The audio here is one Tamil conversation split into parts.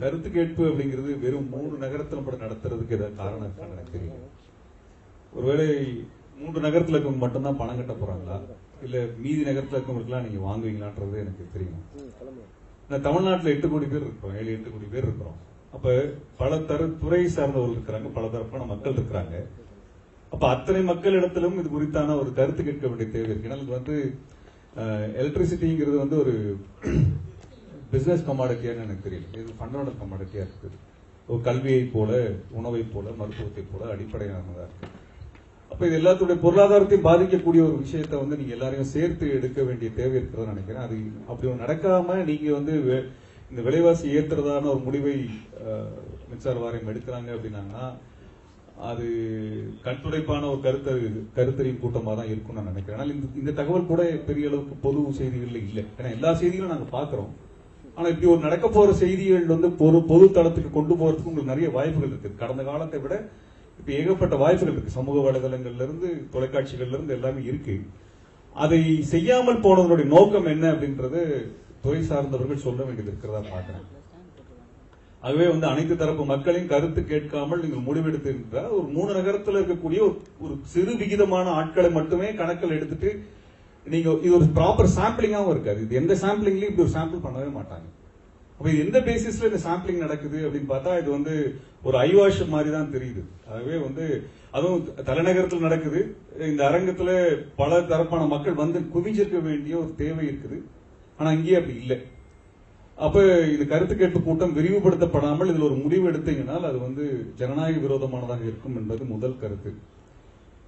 கருத்து கேட்பு அப்படிங்கிறது வெறும் 3 நகரத்துல மட்டும் நடத்துறதுக்கு ஏதாவது காரணம் இருக்கான்னு எனக்கு தெரியல. ஒருவேளை 3 நகரத்துல இருக்கவங்க மட்டும்தான் பணம் கட்ட போறாங்களா, இல்ல மீதி நகரத்துல இருக்கவங்களுக்குலாம் நீங்க வாங்குவீங்களான்றது எனக்கு தெரியும். தமிழ்நாட்டில் 8 கோடி பேர் இருக்கிறோம், 7-8 கோடி பேர் இருக்கிறோம். அப்ப பல துறை சார்ந்தவர்கள் இருக்கிறாங்க, பல தரப்பான மக்கள் இருக்கிறாங்க. அப்ப அத்தனை மக்கள் இடத்திலும் இது குறித்தான ஒரு கருத்து கேட்க வேண்டிய தேவை இருக்கு. ஏன்னா இது வந்து எலக்ட்ரிசிட்டிங்கிறது வந்து ஒரு பிசினஸ் கமாடிட்டியான்னு எனக்கு தெரியல, இது ஃபண்டமெண்டல் கமாடிட்டியா இருக்குது. ஒரு கல்வியை போல, உணவை போல, மருத்துவத்தை போல அடிப்படையானதா இருக்கு. அப்ப இது எல்லாத்துடைய பொருளாதாரத்தையும் பாதிக்கக்கூடிய ஒரு விஷயத்தை வந்து நீங்க எல்லாரையும் சேர்த்து எடுக்க வேண்டிய தேவை இருக்கிறதா நினைக்கிறேன். அது அப்படி நடக்காம நீங்க வந்து இந்த விலைவாசி ஏற்றுறதான ஒரு முடிவை மின்சார வாரியம் எடுக்கிறாங்க அப்படின்னா அது கண்துடைப்பான ஒரு கருத்தறியும் கூட்டமா தான் இருக்கும்னு நான் நினைக்கிறேன். ஆனால் இந்த தகவல் கூட பெரிய அளவுக்கு பொது செய்திகள்ல இல்லை. ஏன்னா எல்லா செய்திகளும் நாங்க பாக்குறோம். ஆனா இப்படி ஒரு நடக்க போற செய்திகள் வந்து பொது தளத்துக்கு கொண்டு போறதுக்கு உங்களுக்கு நிறைய வாய்ப்புகள் இருக்கு. கடந்த காலத்தை விட இப்ப ஏகப்பட்ட வாய்ப்புகள் இருக்கு. சமூக வலைதளங்கள்ல இருந்து, தொலைக்காட்சிகள்ல இருந்து எல்லாமே இருக்கு. அதை செய்யாமல் போனதனுடைய நோக்கம் என்ன அப்படின்றது துறை சார்ந்தவர்கள் சொல்ல வேண்டியது இருக்கிறதா பாக்குறேன். ஆகவே வந்து அனைத்து தரப்பு மக்களின் கருத்து கேட்காமல் நீங்கள் முடிவெடுத்து ஒரு 3 நகரத்தில் இருக்கக்கூடிய ஒரு சிறு விகிதமான ஆட்களை மட்டுமே கணக்கில் எடுத்துட்டு நீங்க இது ஒரு ப்ராப்பர் சாம்பிளிங்காவும் இருக்காது. இது எந்த சாம்பிளிங்லயும் இப்படி ஒரு சாம்பிள் பண்ணவே மாட்டாங்க. அப்ப இது எந்த பேசிஸ்ல இந்த சாம்பிளிங் நடக்குது அப்படின்னு பார்த்தா இது வந்து ஒரு ஐவாஷ் மாதிரி தான் தெரியுது. ஆகவே வந்து அதுவும் தலைநகரத்தில் நடக்குது. இந்த அரங்கத்துல பல தரப்பான மக்கள் வந்து குவிஞ்சிருக்க வேண்டிய ஒரு தேவை இருக்குது. ஆனா இங்கே அப்படி இல்லை. அப்ப இது கருத்து கேட்பு கூட்டம் விரிவுபடுத்தப்படாமல் இதுல ஒரு முடிவு எடுத்தீங்கன்னால் அது வந்து ஜனநாயக விரோதமானதாக இருக்கும் என்பது முதல் கருத்து.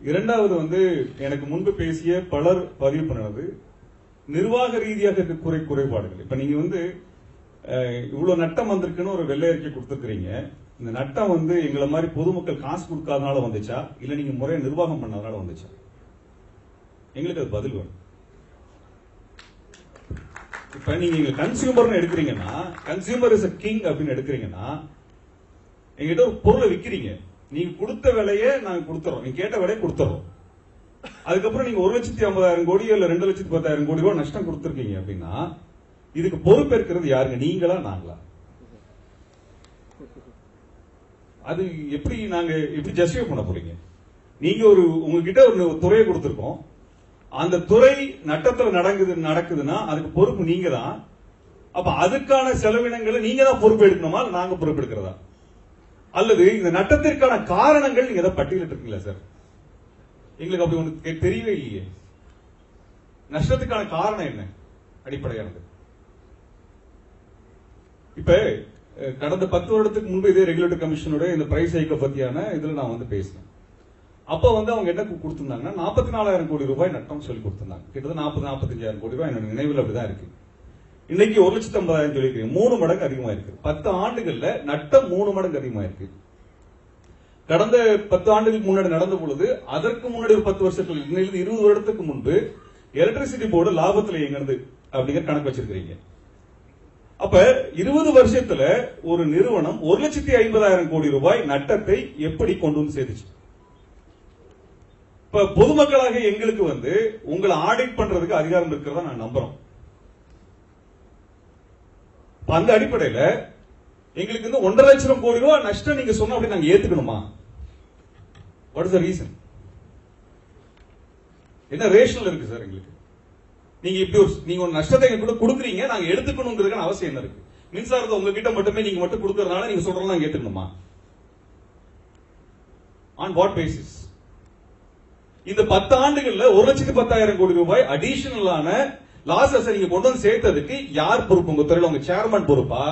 இரண்டாவது வந்து எனக்கு முன்பு பேசிய பலர் பதிவு பண்ணது நிர்வாக ரீதியாக இருக்க குறைபாடுகள். இப்ப நீங்க வந்து இவ்வளவு நட்டம் வந்திருக்குன்னு ஒரு வெள்ளை அறிக்கை கொடுத்துருக்கீங்க. இந்த நட்டம் வந்து எங்களை மாதிரி பொதுமக்கள் காசு கொடுக்காதனால வந்துச்சா, இல்ல நீங்க முறையை நிர்வாகம் பண்ணதுனால வந்துச்சா? எங்களுக்கு அது பதில் வேணும். இப்ப நீங்க கன்சியூமர் எடுக்கிறீங்கன்னா, கன்சியூமர் இஸ் a கிங் அப்படின்னு எடுக்கிறீங்கன்னா, எங்கிட்ட ஒரு பொருளை விற்கிறீங்க, நீங்க கொடுத்த விலையை நாங்க கொடுத்துறோம், நீங்க கேட்ட விலையை கொடுத்துறோம். அதுக்கப்புறம் நீங்க 1,50,000 கோடி இல்ல 2,10,000 கோடி ரூபாய் நஷ்டம் கொடுத்துருக்கீங்க அப்படின்னா இதுக்கு பொறுப்பேற்கிறது யாருங்க, நீங்களா நாங்களா? அது எப்படி நாங்க எப்படி ஜஸ்டிஃபை பண்ண போறீங்க? நீங்க உங்ககிட்ட ஒரு துறையை கொடுத்திருக்கோம், அந்த துறை நட்டத்துல நடக்குதுன்னா அதுக்கு பொறுப்பு நீங்க தான். அப்ப அதுக்கான செலவினங்களை நீங்க தான் பொறுப்பு எடுக்கணுமா, நாங்க பொறுப்பு எடுக்கிறதா? அல்லது இந்த நட்டத்திற்கான காரணங்கள் நீங்க ஏதாவது பட்டியலிட்டு இருக்கீங்களா சார்? எங்களுக்கு அப்படி ஒண்ணு தெரியவே இல்லையே. நஷ்டத்துக்கான காரணம் என்ன அடிப்படையானது? இப்ப கடந்த 10 வருடத்துக்கு முன்பு இதே ரெகுலேட்டரி கமிஷனோட இந்த பிரைஸ் ஹைக்க பத்தியான இதுல நான் வந்து பேசினேன். அப்ப வந்து அவங்க என்ன கொடுத்திருந்தாங்கன்னா 44,000 கோடி ரூபாய் நட்டம் சொல்லி கொடுத்திருந்தாங்க. கிட்டத்தட்ட 40-45,000 கோடி ரூபாய் என்னோட நினைவில் அப்படிதான் இருக்கு. இன்னைக்கு 1,50,000 சொல்லிக்கிறீங்க, 3 மடங்கு அதிகமா இருக்கு. 10 ஆண்டுகள்ல நட்டம் 3 மடங்கு அதிகமா இருக்கு. கடந்த 10 ஆண்டுகளுக்கு முன்னாடி நடந்த பொழுது, அதற்கு முன்னாடி ஒரு 10 வருஷத்துல 20 வருடத்துக்கு முன்பு எலக்ட்ரிசிட்டி போர்டு லாபத்துல இயங்குறது அப்படிங்கிற கணக்கு வச்சிருக்கீங்க. அப்ப 20 வருஷத்துல ஒரு நிறுவனம் 1,50,000 கோடி ரூபாய் நட்டத்தை எப்படி கொண்டு வந்து சேர்த்துச்சு? இப்ப பொதுமக்களாக எங்களுக்கு வந்து உங்களை ஆடிட் பண்றதுக்கு அதிகாரம் இருக்கிறதா நான் நம்புறோம். அந்த அடிப்படையில எங்களுக்கு வந்து 1.5 லட்சம் கோடி ரூபாய் நஷ்டம் நீங்க சொன்ன அப்படி நாங்க ஏத்துக்கணுமா? What is the reason? என்ன ரேஷனல் இருக்கு சார் எங்களுக்கு? நீங்க இப்படி நீங்க ஒரு நஷ்டத்தை எங்க கூட கொடுக்குறீங்க, நாங்க எடுத்துக்கணுங்கிறதுக்கான அவசியம் என்ன இருக்கு? மின்சாரத்தை உங்ககிட்ட மட்டுமே நீங்க மட்டும் கொடுக்கறதுனால நீங்க சொல்றதெல்லாம் நாங்க ஏத்துக்கணுமா? On what basis? இந்த 10 ஆண்டுகள்ல 1,10,000 கோடி ரூபாய் அடிஷனலான லாசஸ் நீங்க கொண்டு வந்து சேர்த்ததுக்கு யார் பொறுப்பு? உங்க துறையில உங்க சேர்மன் பொறுப்பா,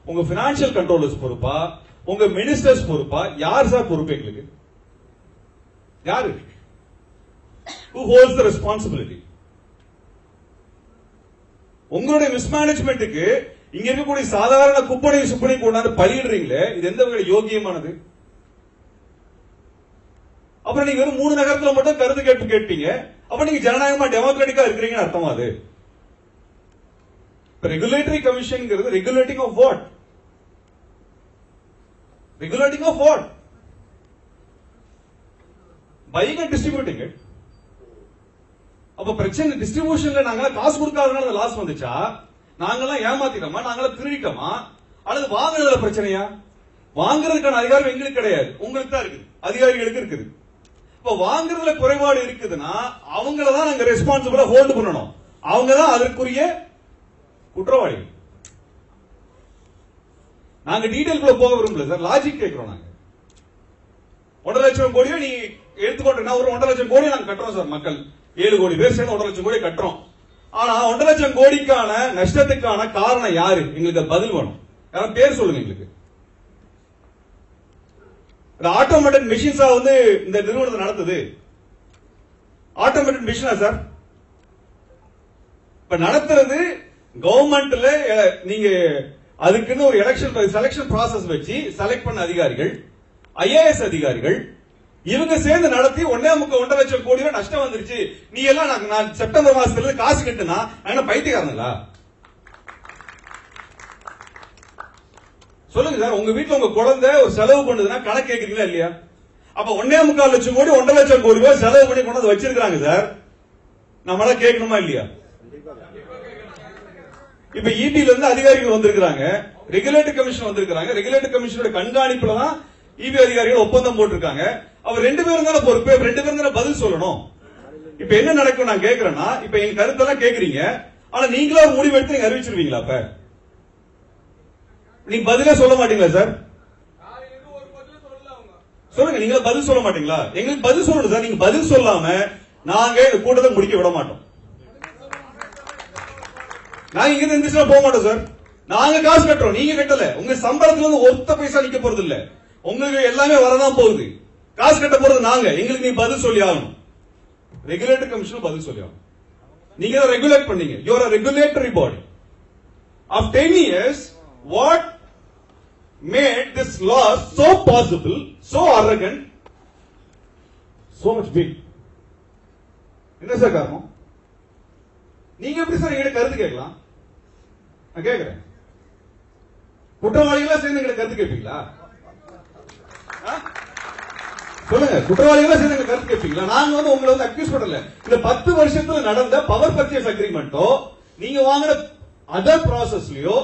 உங்க பினான்சியல் கண்ட்ரோலர்ஸ் பொறுப்பா, உங்க மினிஸ்டர்ஸ் பொறுப்பா? யார் சார் பொறுப்பு எங்களுக்கு? யாரு? Who holds the responsibility? உங்களுடைய மிஸ்மேனேஜ்மெண்ட்டுக்கு இங்க இருக்கக்கூடிய சாதாரண குப்பனை சுப்பனை கொண்டாந்து பலியிடுறீங்களே, இது எந்த வகையில் யோகியமானது? அப்புறம் நீங்க வெறும் 3 நகரத்துல மட்டும் கருத்து கேட்டு கேட்பீங்க. அப்ப நீங்க ஜனநாயகமா டெமோக்ராட்டிக்கா இருக்கிறீங்கன்னு அர்த்தமா? அது regulatory commission regulating of what? Regulating of what? Buying and distributing it. அப்ப பிரச்சனை டிஸ்ட்ரிபியூஷன்ல நாங்க காசு கொடுக்காதனால லாஸ் வந்துச்சா? நாங்கெல்லாம் ஏமாத்திட்டோமா? நாங்களாம் திருடிட்டோமா? அல்லது வாங்குறதுல பிரச்சனையா? வாங்குறதுக்கான அதிகாரம் எங்களுக்கு கிடையாது, உங்களுக்கு தான் இருக்குது, அதிகாரிகளுக்கு இருக்குது. இப்ப வாங்குறதுல குறைபாடு இருக்குதுன்னா அவங்களதான் நாங்க ரெஸ்பான்சிபிளா ஹோல்டு பண்ணணும். அவங்கதான் அதற்குரிய குற்றவாளிகள். நாங்க டீடைல்குள்ள போக விரும்பல சார், லாஜிக் கேட்கிறோம். நாங்க 1.5 லட்சம் கோடியை நீ எடுத்துக்கொண்டா ஒரு 1.5 லட்சம் கோடி நாங்க கட்டுறோம் சார். மக்கள் 7 கோடி பேர் சேர்ந்து 1.5 லட்சம் கோடி கட்டுறோம். ஆனா 1.5 லட்சம் கோடிக்கான நஷ்டத்துக்கான காரணம் யாரு? எங்களுக்கு பதில் வேணும். யாரும் பேர் சொல்லுங்க எங்களுக்கு. ஆட்டோமேட்டிக் மிஷின்ஸா வந்து இந்த நிறுவனத்தை நடத்துது. ஆட்டோமேட்டிக் மிஷினா சார் இப்ப நடத்துறது கவர்மெண்ட்ல. நீங்க அதுக்குன்னு ஒரு எலெக்ஷன் செலக்ஷன் ப்ராசஸ் வச்சு செலக்ட் பண்ண அதிகாரிகள், IAS அதிகாரிகள், இவங்க சேர்ந்து நடத்தி 1.5 லட்சம் கோடி ரூபாய் நஷ்டம் வந்துருச்சு. நீ எல்லாம் நான் செப்டம்பர் மாசத்துல காசு கட்டுனா என்ன பைத்தியக்காரங்களா? சொல்லுங்க சார். உங்க வீட்டுல உங்க குழந்தை ஒரு செலவு பண்ணுதுன்னா கணக்கு கேக்குறீங்களா இல்லையா? அப்ப 1.25 லட்சம் கோடி 1.5 லட்சம் கோடி ரூபாய் செலவு பண்ணி கொண்டு வந்து வச்சிருக்காங்க சார். நம்மளா கேட்கணுமா இல்லையா? இப்ப EBல இருந்து அதிகாரிகள் வந்திருக்காங்க, ரெகுலேட்டரி கமிஷன் வந்திருக்காங்க. ரெகுலேட்டரி கமிஷனோட கண்காணிப்புல தான் EB அதிகாரிகள் ஒப்பந்தம் போட்டிருக்காங்க. அவர் 2 பேரும் தானே பொறுப்பு, 2 பேரும் தானே பதில் சொல்லணும். இப்ப என்ன நடக்கும் நான் கேக்குறேன்னா, இப்ப எங்க கருத்தெல்லாம் கேக்குறீங்க, ஆனா நீங்களா ஒரு முடிவு எடுத்து நீங்க அறிவிச்சிருவீங்களா? அப்ப நீங்க பதிலே சொல்ல மாட்டீங்களா சார்? சொல்லுங்க. நீங்க பதில் சொல்ல மாட்டீங்களா? எங்களுக்கு பதில் சொல்லணும் சார். நீங்க பதில் சொல்லாம நாங்க இந்த கூட்டத்தை முடிக்க விட மாட்டோம். நாங்க இங்க இருந்து போக மாட்டோம் சார். நாங்க காசு கட்டுறோம், நீங்க கட்டல. உங்க சம்பளத்துல இருந்து ஒத்த பைசா நிக்க போறது இல்ல. உங்களுக்கு எல்லாமே வரதான் போகுது. காசு கட்ட போறது நாங்க. எங்களுக்கு நீ பதில் சொல்லி ஆகணும். ரெகுலேட்டரி கமிஷன் பதில் சொல்லி ஆகணும். நீங்க தான் ரெகுலேட் பண்ணீங்க. You are a regulatory body. Of 10 years, what made this law so possible, so arrogant, so much big? என்ன சார் காரணம்? நீங்க எப்படி சார் எங்கிட்ட கருத்து கேட்கலாம்? நான் கேட்கிறேன். குற்றவாளிகளா சேர்ந்து எங்கிட்ட கருத்து கேட்பீங்களா? சொல்லுங்க. குற்றவாளிகளா சேர்ந்து எங்க கருத்து கேட்பீங்களா? நாங்க வந்து உங்களை வந்து அக்யூஸ் பண்ணல. இந்த 10 வருஷத்துல நடந்த பவர் பர்ச்சேஸ் அக்ரிமெண்டோ, நீங்க வாங்கின அதர் ப்ராசஸ்லயோ,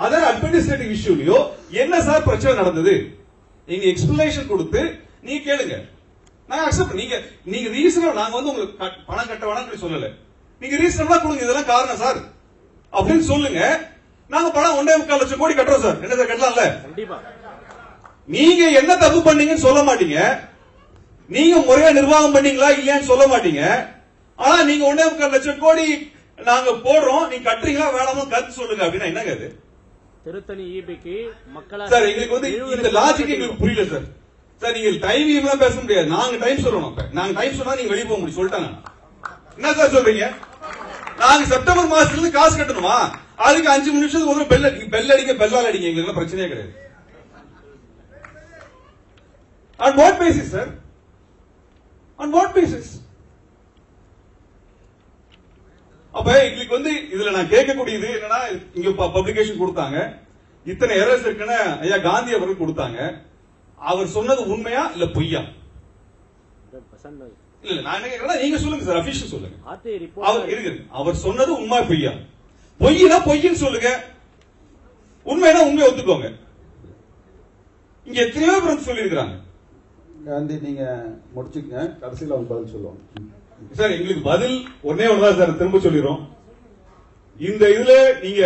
அதர் அட்மினிஸ்ட்ரேட்டிவ் இஷ்யூலயோ என்ன சார் பிரச்சனை நடந்தது? நீங்க எக்ஸ்பிளனேஷன் கொடுத்து நீங்க கேளுங்க. நான் அக்செப்ட். நீங்க ரீசனபிள். நாங்க வந்து உங்களுக்கு பணம் கட்ட வேணாம் சொல்லல. நீங்க ரீசனபிளா கொடுங்க, இதெல்லாம் காரணம் சார் அப்படின்னு சொல்லுங்க. நாங்க பணம் 1.25 லட்சம் கோடி கட்டுறோம் சார். என்ன சார் கட்டலாம்ல? நீங்க என்ன தப்பு பண்ணீங்கன்னு சொல்ல மாட்டீங்க. நீங்க முறையா நிர்வாகம் பண்ணீங்களா இல்லையான்னு சொல்ல மாட்டீங்க. ஆனா நீங்க 1.25 லட்சம் கோடி நாங்க போடுறோம், நீங்க கட்டுறீங்களா வேணாமோ கருத்து சொல்லுங்க அப்படின்னா என்னங்க அது? திருத்தணி EBக்கு மக்களா சார் எங்களுக்கு வந்து இந்த லாஜிக் எங்களுக்கு புரியல சார். சார் நீங்க டைம் எல்லாம் பேச முடியாது. நாங்க டைம் சொல்லணும். நாங்க டைம் சொன்னா நீங்க வெளியே போக முடியும் சொல்லிட்டாங்க. என்ன சார் சொல்றீங்க? நாங்க செப்டம்பர் மாசத்துல இருந்து காசு கட்டணுமா? அதுக்கு 5 நிமிஷத்துக்கு ஒரு பெல் அடிங்க, பெல்லால் அடிங்க. எங்களுக்கு பிரச்சனையே கிடையாது. On what basis, sir? On what basis? அப்ப எங்களுக்கு வந்து இதுல நான் கேட்கக்கூடியது என்னன்னா, இங்க பப்ளிகேஷன் கொடுத்தாங்க, இத்தனை எரர்ஸ் இருக்குன்னு ஐயா காந்தி அவர்கள் கொடுத்தாங்க. அவர் சொன்னது உண்மையா இல்ல பொய்யா? இல்ல நான் என்ன கேக்குறேன்னா, நீங்க சொல்லுங்க சார், அபிஷியல் சொல்லுங்க. அவர் சொன்னது உண்மை பொய்யா? பொய்னா பொய்ன்னு சொல்லுங்க, உண்மைனா உண்மையை ஒத்துக்கோங்க. இங்க எத்தனையோ பேர் சொல்லி இருக்கிறாங்க. காந்தி நீங்க முடிச்சுக்கங்க, கடைசியில் அவங்க பதில் சொல்லுவாங்க. சார் எங்களுக்கு பதில் ஒன்னே ஒண்ணுதான் சார், திரும்ப சொல்லிடுறோம். இந்த இதுல நீங்க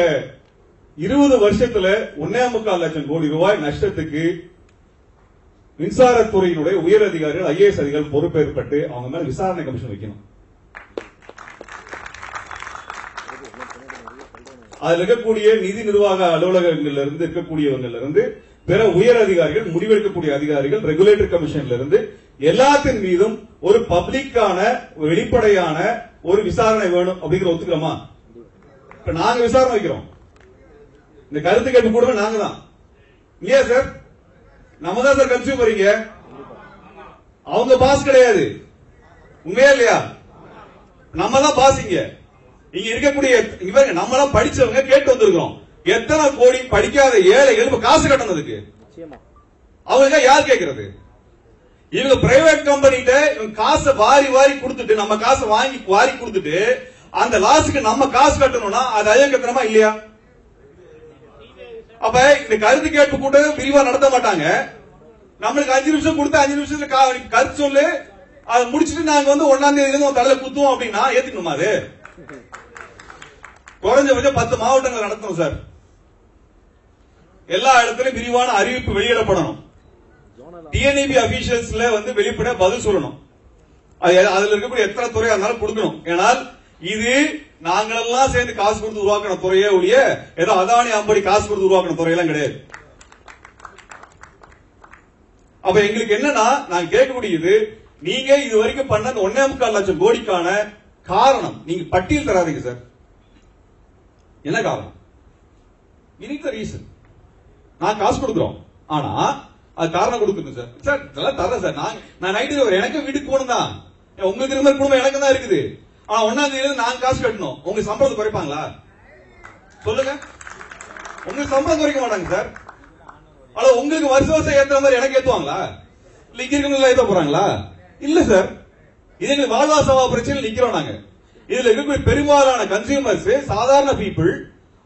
20 வருஷத்துல 1.25 லட்சம் கோடி ரூபாய் நஷ்டத்துக்கு மின்சாரத்துறையினுடைய உயர் அதிகாரிகள், IAS அதிகாரிகள் பொறுப்பேற்பட்டு அவங்க மேல விசாரணை கமிஷன் வைக்கணும். அதுல இருக்கக்கூடிய நிதி நிர்வாக அலுவலகங்கள்ல இருந்து இருக்கக்கூடியவங்கள்ல இருந்து பிற உயர் அதிகாரிகள், முடிவெடுக்கக்கூடிய அதிகாரிகள், ரெகுலேட்டரி கமிஷன்ல இருந்து எல்லாத்தின் மீதும் ஒரு பப்ளிக்கான வெளிப்படையான ஒரு விசாரணை வேணும் அப்படிங்கிற ஒத்துக்கிறோமா? இப்ப நாங்க விசாரணை வைக்கிறோம். இந்த கருத்து கேட்பு கூட நாங்க தான் இல்லையா சார்? நம்ம தான் சார் கன்சியூமர். இங்க அவங்க பாஸ் கிடையாது. உண்மையா இல்லையா? நம்ம தான் பாஸ். இங்க இருக்கக்கூடிய நம்ம எல்லாம் படிச்சவங்க கேட்டு வந்திருக்கிறோம். எத்தனை கோடி படிக்காத ஏழைகள் இப்ப காசு கட்டணதுக்கு அவங்க யார் கேட்கறது? இவங்க பிரைவேட் கம்பெனிட்ட இவங்க காசை வாரி வாரி கொடுத்துட்டு, நம்ம காசை வாங்கி வாரி கொடுத்துட்டு அந்த லாஸுக்கு நம்ம காசு கட்டணும்னா அது அயோக்கியத்தனமா இல்லையா? அப்ப இந்த கருத்து கேட்பு கூட்டம் விரிவா நடத்த மாட்டாங்க. நம்மளுக்கு 5 நிமிஷம் கொடுத்து 5 நிமிஷத்துல கருத்து சொல்லு, அதை முடிச்சுட்டு நாங்க வந்து 1ஆம் தேதியில இருந்து தலையில குத்துவோம் அப்படின்னா ஏத்துக்கணுமா? அது குறைஞ்சபட்சம் 10 மாவட்டங்கள் நடத்தணும் சார். எல்லா இடத்துலயும் விரிவான அறிவிப்பு வெளியிடப்படணும். டிஎன்இபி அபிஷியல்ஸ்ல வந்து வெளிப்பட பதில் சொல்லணும். அதுல இருக்கக்கூடிய எத்தனை துறையா இருந்தாலும் கொடுக்கணும். ஏனால் இது நாங்களெல்லாம் சேர்ந்து காசு கொடுத்து உருவாக்கின துறையே ஒழிய ஏதோ அதானி அம்படி காசு கொடுத்து உருவாக்கின துறையெல்லாம் கிடையாது. அப்ப எங்களுக்கு என்னன்னா நாங்க கேட்கக்கூடியது, நீங்க இது வரைக்கும் பண்ண 1.25 லட்சம் கோடிக்கான காரணம் நீங்க பட்டியல் தராதீங்க சார். என்ன காரணம்? இன்னைக்கு ரீசன் நான் காசு கொடுக்குறோம், ஆனா அது காரணம் கொடுக்கணும் சார். சார் இதெல்லாம் தரேன் சார். நான் நைட்டு எனக்கு வீட்டுக்கு போகணும் தான், உங்களுக்கு இருந்த குடும்பம் எனக்கு தான் இருக்குது. ஆனா 1ஆம் தேதியில நாங்க காசு கட்டணும். உங்க சம்பளத்தை குறைப்பாங்களா சொல்லுங்க? உங்களுக்கு சம்பளம் குறைக்க மாட்டாங்க சார். ஆனா உங்களுக்கு வருஷ வருஷம் ஏத்துற மாதிரி எனக்கு ஏத்துவாங்களா? இல்ல இங்க இருக்கவங்க ஏத்த போறாங்களா? இல்ல சார். இது எங்களுக்கு வாழ்வாசவா பிரச்சனை நிக்கிறோம் நாங்க. இதுல இருக்கக்கூடிய பெரும்பாலான கன்சியூமர்ஸ் சாதாரண பீப்புள்,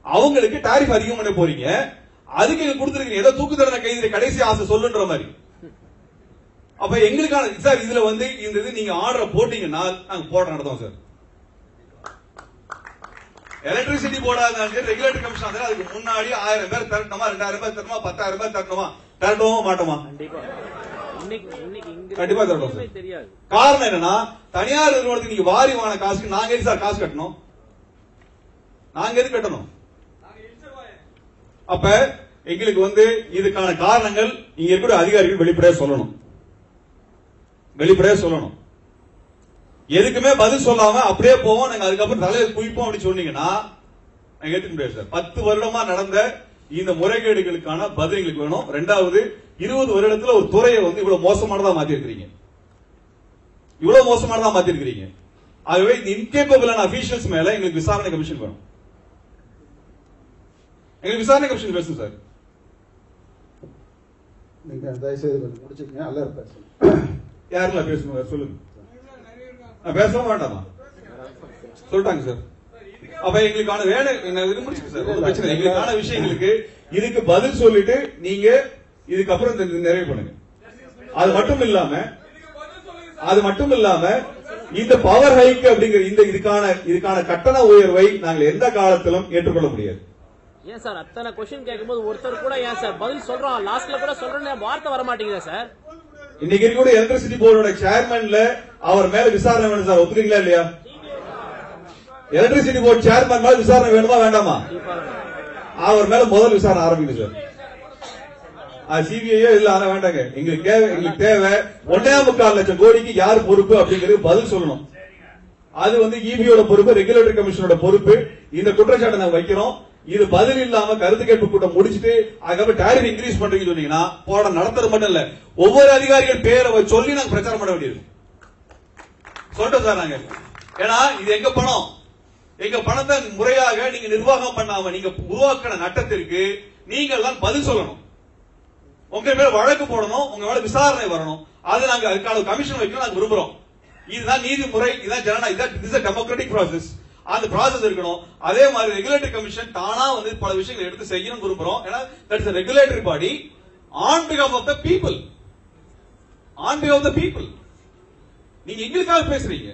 அவங்களுக்கு டாரிஃப் அதிகம் பண்ண போறீங்க. அதுக்கு நீங்க கொடுத்துருக்கீங்க ஏதோ தூக்கு தண்டனை கைது கடைசி ஆசை சொல்லுன்ற மாதிரி. அப்ப எங்களுக்கான சார் இதுல வந்து இந்த இது நீங்க ஆர்டர் போட்டீங்கன்னா நாங்க போராட்டம் நடத்துவோம் சார். எலக்ட்ரிசிட்டி போர்டா இருந்தாலும் ரெகுலேட்டரி கமிஷன் அதுக்கு முன்னாடி 1000 பேர் திரட்டணுமா, 2000 பேர் திரட்டணுமா, 10,000 பேர் திரட்டணுமா? திரட்டணுமா மாட்டோமா? கண்டிப்பா திரட்டணும் சார். காரணம் என்னன்னா தனியார் நிறுவனத்துக்கு நீங்க வாரி வாங்கின காசுக்கு நாங்க எது சார் காசு கட்டணும்? நாங்க எது கட்டணும்? அப்ப எங்களுக்கு வந்து இதுக்கான காரணங்கள் இங்க இருக்கிற அதிகாரிகள் வெளிப்படையா சொல்லணும். வெளிப்படையா சொல்லணும். எதுக்குமே பதில் சொல்லாம அப்படியே போவோம், நாங்க அதுக்கப்புறம் தலையில குவிப்போம் அப்படின்னு சொன்னீங்கன்னா நாங்க ஏத்துக்க முடியாது சார். 10 வருடமா நடந்த இந்த முறைகேடுகளுக்கான பதில் எங்களுக்கு வேணும். 2வது 20 வருடத்துல ஒரு துறையை வந்து இவ்வளவு மோசமானதா மாத்திருக்கீங்க, இவ்வளவு மோசமானதா மாத்திருக்கீங்க. ஆகவே இந்த இன்கேப்பபிளான அபிஷியல்ஸ் மேல எங்களுக்கு விசாரணை கமிஷன் வேணும். எங்களுக்கு விசாரணை கமிஷன் பேசும் சார். நீங்க தயவுசெய்து முடிச்சுக்கங்க. அல்ல பேசணும். யாரெல்லாம் பேசணும் சொல்லுங்க. பேசவும் வேண்டாமா சொல்லிட்டாங்க சார். அப்ப எங்களுக்கான வேலை முடிச்சுக்க சார். பிரச்சனை எங்களுக்கான விஷயங்களுக்கு இதுக்கு பதில் சொல்லிட்டு நீங்க இதுக்கப்புறம் நிறைவு பண்ணுங்க. அது மட்டும் இல்லாம இந்த பவர் ஹைக் அப்படிங்கிற இந்த இதுக்கான கட்டண உயர்வை நாங்கள் எந்த காலத்திலும் ஏற்றுக்கொள்ள முடியாது. ஏன் சார் அத்தனை கொஸ்டின் கேட்கும்போது ஒருத்தர் கூட ஏன் சார் பதில் சொல்றோம், லாஸ்ட்ல கூட சொல்றேன் வார்த்தை வர மாட்டேங்குதா சார்? இன்னைக்கு கூட எலக்ட்ரிசிட்டி போர்டோட சேர்மன்ல அவர் மேல விசாரணை வேணும் சார். ஒத்துறீங்களா இல்லையா? எலக்ட்ரிசிட்டி போர்டு சேர்மன் மேல விசாரணை வேணுமா வேண்டாமா? அவர் மேல முதல் விசாரணை ஆரம்பிக்குது சார். சிபிஐயோ இல்ல ஆனா வேண்டாங்க. எங்களுக்கு தேவை 1.25 லட்சம் கோடிக்கு யார் பொறுப்பு அப்படிங்கிறது பதில் சொல்லணும். அது வந்து இபியோட பொறுப்பு, ரெகுலேட்டரி கமிஷனோட பொறுப்பு. இந்த குற்றச்சாட்டை நாங்க வைக்கிறோம். இது பதில் இல்லாம கருத்து கேட்பு கூட்டம் முடிச்சுட்டு அதுக்கப்புறம் டாரிஃப் இன்க்ரீஸ் பண்றீங்கன்னு சொன்னீங்கன்னா போராட்டம் நடத்துறது மட்டும் இல்ல, ஒவ்வொரு அதிகாரிகள் பேரை சொல்லி நாங்க பிரச்சாரம் பண்ண வேண்டியது சொல்றோம் சார் நாங்க. ஏன்னா இது எங்க பணம், எங்க பணத்தை முறையாக நீங்க நிர்வாகம் பண்ணாம நீங்க உருவாக்கின நட்டத்திற்கு நீங்கள் தான் பதில் சொல்லணும். உங்க மேல வழக்கு போடணும், உங்க மேல விசாரணை வரணும். அது நாங்க அதுக்கான கமிஷன் வைக்கணும் நாங்க விரும்புறோம். இதுதான் நீதிமுறை, இதுதான் ஜனநாயகம், இதுதான் டெமோக்ராட்டிக் ப்ராசஸ். அந்த ப்ராசஸ் இருக்கணும். அதே மாதிரி ரெகுலேட்டரி கமிஷன் தானா வந்து பல விஷயங்களை எடுத்து செய்யணும் விரும்புறோம். ஏன்னா that's a regulatory body on behalf of the people. on behalf of the people. நீங்க எங்களுக்காக பேசுறீங்க.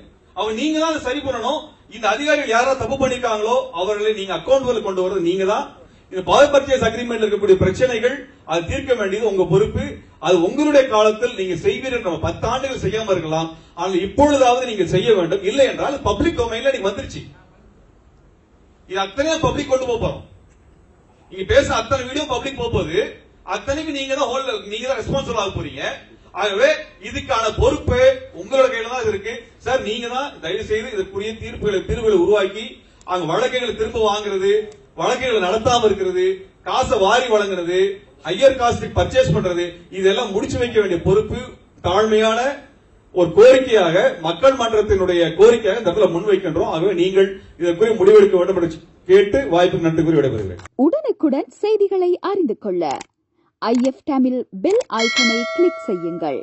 நீங்க தான் சரி பண்ணணும். இந்த அதிகாரிகள் யாராவது தப்பு பண்ணிருக்காங்களோ அவர்களை நீங்க அக்கௌண்டபிள் கொண்டு வரது நீங்க தான். இந்த பவர் பர்ச்சேஸ் அக்ரிமெண்ட்ல இருக்கக்கூடிய பிரச்சனைகள் அது தீர்க்க வேண்டியது உங்க பொறுப்பு. அது உங்களுடைய காலத்தில் நீங்க செய்வீர்கள். நம்ம 10 ஆண்டுகள் செய்யாம இருக்கலாம், ஆனால் இப்பொழுதாவது நீங்க செய்ய வேண்டும். இல்லை என்றால் பப்ளிக் டொமைன்ல நீங்க வந்துருச்சு. இது அத்தனையும் பப்ளிக் கொண்டு போறோம். நீங்க பேச அத்தனை வீடியோ பப்ளிக் போகுது. அத்தனைக்கு நீங்க தான் ரெஸ்பான்சிபிள் ஆக போறீங்க. ஆகவே இதுக்கான பொறுப்பு உங்களோட கையில தான் இருக்கு சார். நீங்க தான் தயவு செய்து இதற்குரிய தீர்வுகளை உருவாக்கி அங்க வழக்குகளை திரும்ப வாங்குறது, வழக்குகளை நடத்தாம இருக்கிறது, காசை வாரி வழங்குறது, ஹையர் காஸ்ட் பர்ச்சேஸ் பண்றது, இதெல்லாம் முடிச்சு வைக்க வேண்டிய பொறுப்பு தாழ்மையான ஒரு கோரிக்கையாக மக்கள் மன்றத்தினுடைய கோரிக்கையாக இந்த இடத்துல முன்வைக்கின்றோம். ஆகவே நீங்கள் இதற்குரிய முடிவெடுக்க வேண்டும் என்று கேட்டு வாய்ப்பு நன்றி கூறி விடைபெறுகிறேன். உடனுக்குடன் செய்திகளை அறிந்து கொள்ள IF தமிழ் பெல் ஐகானை கிளிக் செய்யுங்கள்.